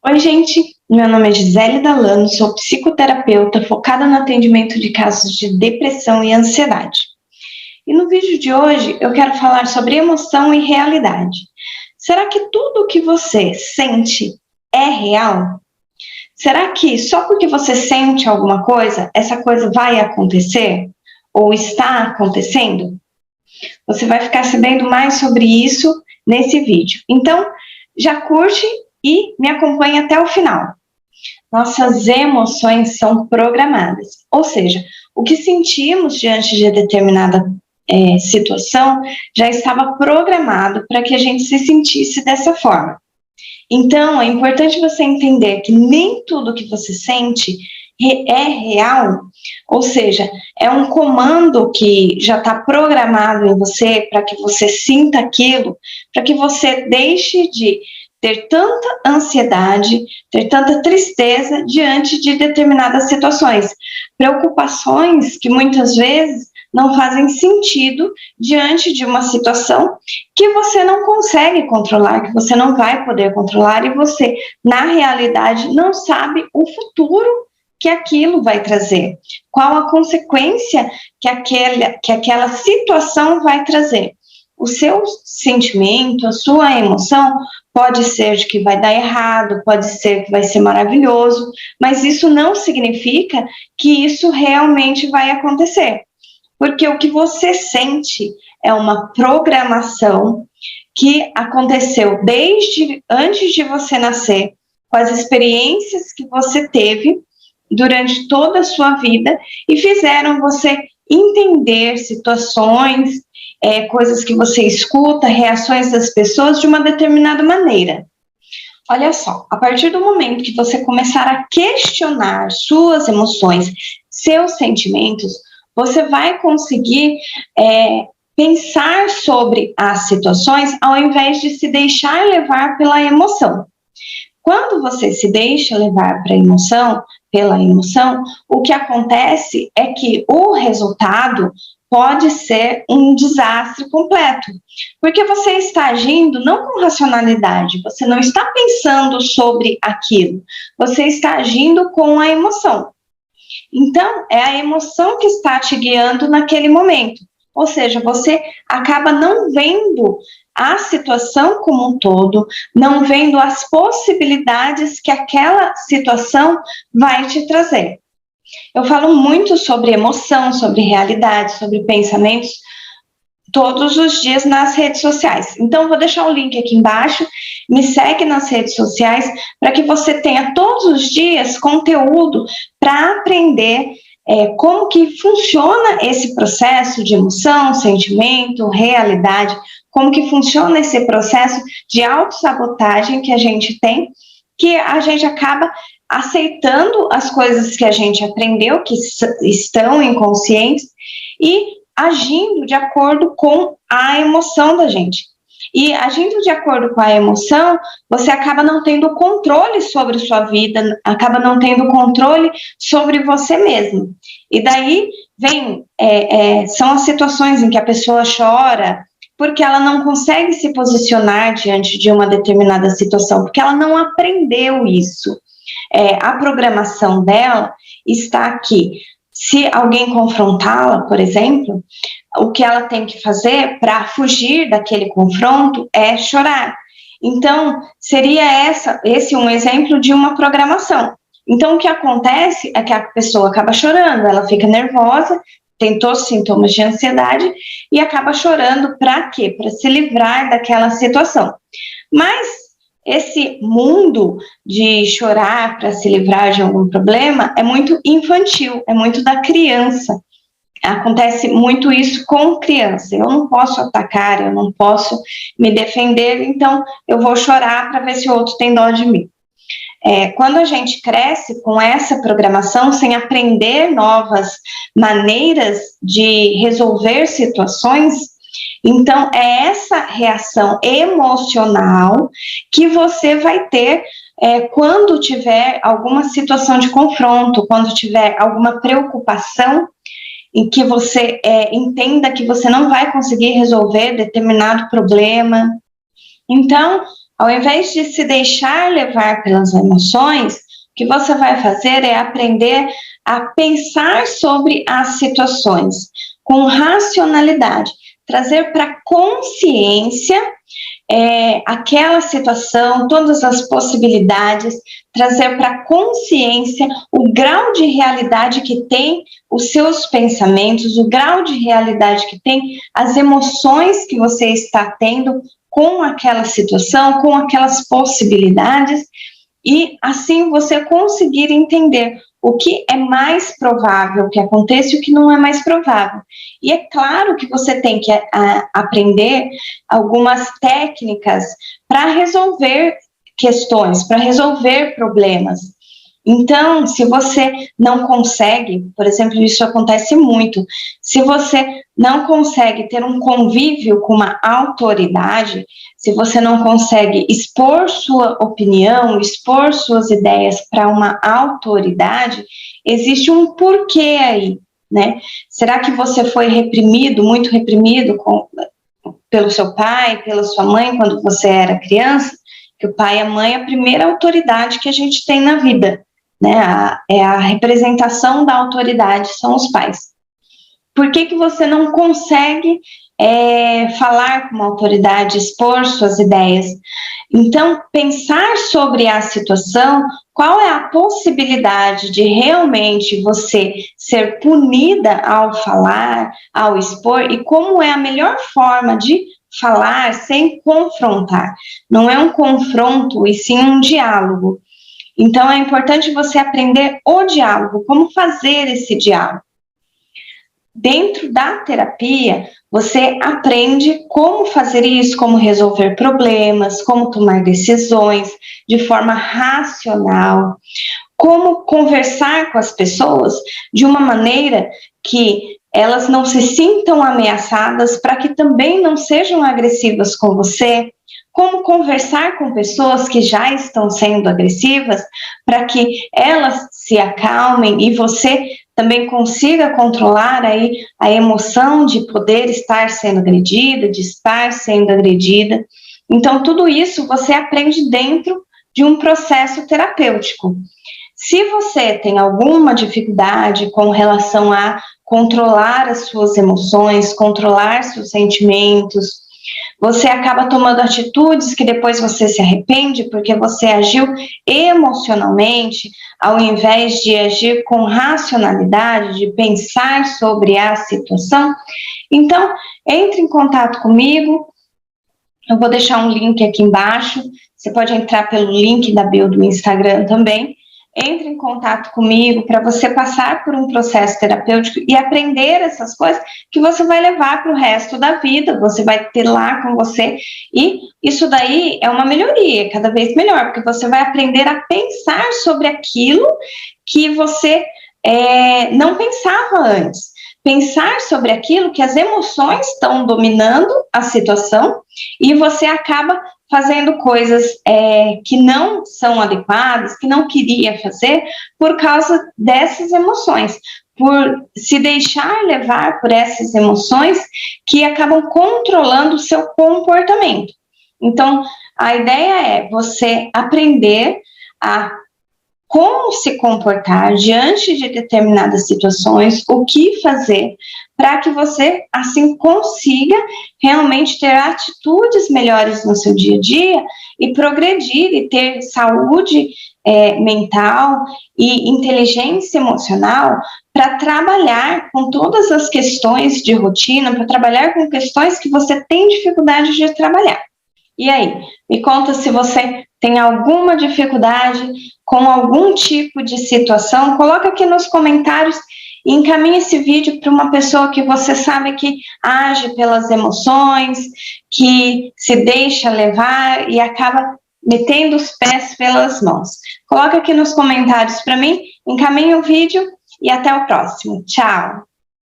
Oi, gente. Meu nome é Gisele Dalano, sou psicoterapeuta focada no atendimento de casos de depressão e ansiedade. E no vídeo de hoje eu quero falar sobre emoção e realidade. Será que tudo o que você sente é real? Será que só porque você sente alguma coisa, essa coisa vai acontecer? Ou está acontecendo? Você vai ficar sabendo mais sobre isso nesse vídeo. Então, já curte e me acompanhe até o final. Nossas emoções são programadas, ou seja, o que sentimos diante de determinada situação já estava programado para que a gente se sentisse dessa forma. Então, é importante você entender que nem tudo que você sente é real, ou seja, é um comando que já está programado em você para que você sinta aquilo, para que você deixe de ter tanta ansiedade, ter tanta tristeza diante de determinadas situações, preocupações que muitas vezes não fazem sentido diante de uma situação que você não consegue controlar, que você não vai poder controlar e você, na realidade, não sabe o futuro que aquilo vai trazer, qual a consequência que aquela situação vai trazer. O seu sentimento, a sua emoção pode ser de que vai dar errado, pode ser que vai ser maravilhoso, mas isso não significa que isso realmente vai acontecer, porque o que você sente é uma programação que aconteceu desde antes de você nascer, com as experiências que você teve durante toda a sua vida e fizeram você entender situações, coisas que você escuta, reações das pessoas de uma determinada maneira. Olha só, a partir do momento que você começar a questionar suas emoções, seus sentimentos, você vai conseguir pensar sobre as situações ao invés de se deixar levar pela emoção. Quando você se deixa levar pela emoção, o que acontece é que o resultado pode ser um desastre completo, porque você está agindo não com racionalidade, você não está pensando sobre aquilo, você está agindo com a emoção. Então, é a emoção que está te guiando naquele momento. Ou seja, você acaba não vendo a situação como um todo, não vendo as possibilidades que aquela situação vai te trazer. Eu falo muito sobre emoção, sobre realidade, sobre pensamentos, todos os dias nas redes sociais. Então, vou deixar o link aqui embaixo, me segue nas redes sociais, para que você tenha todos os dias conteúdo para aprender como que funciona esse processo de emoção, sentimento, realidade, como que funciona esse processo de autossabotagem que a gente tem, que a gente acaba aceitando as coisas que a gente aprendeu, que estão inconscientes, e agindo de acordo com a emoção da gente. E agindo de acordo com a emoção, você acaba não tendo controle sobre sua vida, acaba não tendo controle sobre você mesmo. E daí são as situações em que a pessoa chora porque ela não consegue se posicionar diante de uma determinada situação, porque ela não aprendeu isso. A programação dela está aqui. Se alguém confrontá-la, por exemplo, o que ela tem que fazer para fugir daquele confronto é chorar. Então, seria esse um exemplo de uma programação. Então, o que acontece é que a pessoa acaba chorando, ela fica nervosa, tem todos os sintomas de ansiedade e acaba chorando para quê? Para se livrar daquela situação. Mas esse mundo de chorar para se livrar de algum problema é muito infantil, é muito da criança. Acontece muito isso com criança. Eu não posso atacar, eu não posso me defender, então eu vou chorar para ver se o outro tem dó de mim. Quando a gente cresce com essa programação, sem aprender novas maneiras de resolver situações, então é essa reação emocional que você vai ter quando tiver alguma situação de confronto, quando tiver alguma preocupação em que você entenda que você não vai conseguir resolver determinado problema. Então, Ao invés de se deixar levar pelas emoções, o que você vai fazer é aprender a pensar sobre as situações com racionalidade, trazer para consciência aquela situação, todas as possibilidades, trazer para consciência o grau de realidade que tem os seus pensamentos, o grau de realidade que tem as emoções que você está tendo com aquela situação, com aquelas possibilidades, e assim você conseguir entender o que é mais provável que aconteça e o que não é mais provável. E é claro que você tem que aprender algumas técnicas para resolver questões, para resolver problemas. Então, se você não consegue, por exemplo, isso acontece muito, se você não consegue ter um convívio com uma autoridade, se você não consegue expor sua opinião, expor suas ideias para uma autoridade, existe um porquê aí, né? Será que você foi reprimido, muito reprimido pelo seu pai, pela sua mãe, quando você era criança? Que o pai e a mãe é a primeira autoridade que a gente tem na vida, né? É a representação da autoridade, são os pais. Por que você não consegue falar com uma autoridade, expor suas ideias? Então, pensar sobre a situação, qual é a possibilidade de realmente você ser punida ao falar, ao expor, e como é a melhor forma de falar sem confrontar. Não é um confronto, e sim um diálogo. Então, é importante você aprender o diálogo, como fazer esse diálogo. Dentro da terapia, você aprende como fazer isso, como resolver problemas, como tomar decisões de forma racional, como conversar com as pessoas de uma maneira que elas não se sintam ameaçadas, para que também não sejam agressivas com você, como conversar com pessoas que já estão sendo agressivas, para que elas se acalmem e você também consiga controlar aí a emoção de poder estar sendo agredida, de estar sendo agredida. Então, tudo isso você aprende dentro de um processo terapêutico. Se você tem alguma dificuldade com relação a controlar as suas emoções, controlar seus sentimentos, você acaba tomando atitudes que depois você se arrepende porque você agiu emocionalmente, ao invés de agir com racionalidade, de pensar sobre a situação. Então, entre em contato comigo, eu vou deixar um link aqui embaixo, você pode entrar pelo link da bio do Instagram também. Entre em contato comigo para você passar por um processo terapêutico e aprender essas coisas que você vai levar para o resto da vida, você vai ter lá com você, e isso daí é uma melhoria, cada vez melhor, porque você vai aprender a pensar sobre aquilo que você não pensava antes, pensar sobre aquilo que as emoções estão dominando a situação, e você acaba fazendo coisas que não são adequadas, que não queria fazer, por causa dessas emoções, por se deixar levar por essas emoções que acabam controlando o seu comportamento. Então, a ideia é você aprender a como se comportar diante de determinadas situações, o que fazer para que você, assim, consiga realmente ter atitudes melhores no seu dia a dia e progredir e ter saúde mental e inteligência emocional para trabalhar com todas as questões de rotina, para trabalhar com questões que você tem dificuldade de trabalhar. E aí, me conta se você tem alguma dificuldade com algum tipo de situação, coloca aqui nos comentários e encaminhe esse vídeo para uma pessoa que você sabe que age pelas emoções, que se deixa levar e acaba metendo os pés pelas mãos. Coloca aqui nos comentários para mim, encaminhe o vídeo e até o próximo. Tchau!